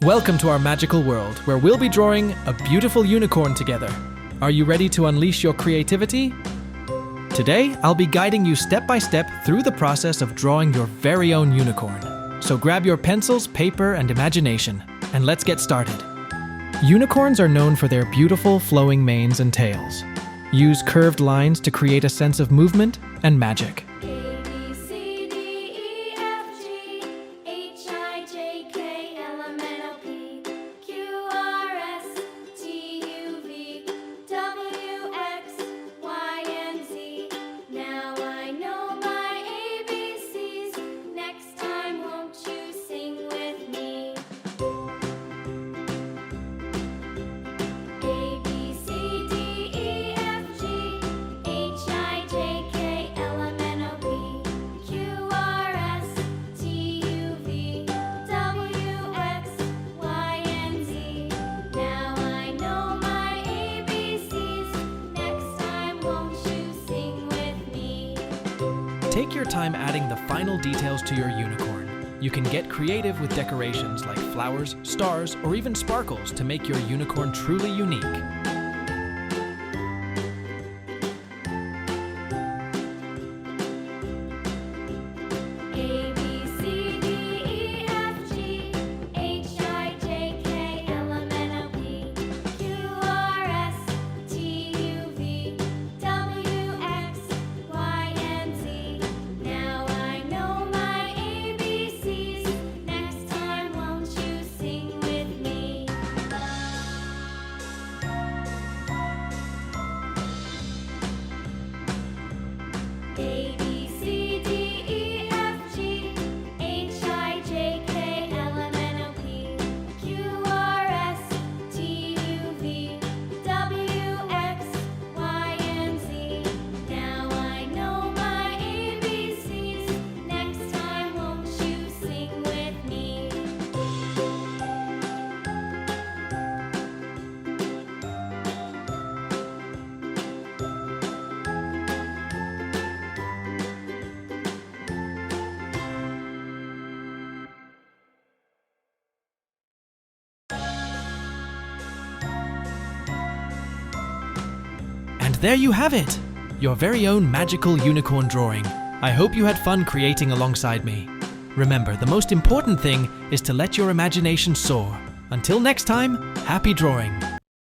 Welcome to our magical world, where we'll be drawing a beautiful unicorn together. Are you ready to unleash your creativity? Today, I'll be guiding you step by step through the process of drawing your very own unicorn. So grab your pencils, paper, and imagination, and let's get started. Unicorns are known for their beautiful flowing manes and tails. Use curved lines to create a sense of movement and magic. Take your time adding the final details to your unicorn. You can get creative with decorations like flowers, stars, or even sparkles to make your unicorn truly unique. And there you have it! Your very own magical unicorn drawing. I hope you had fun creating alongside me. Remember, the most important thing is to let your imagination soar. Until next time, happy drawing!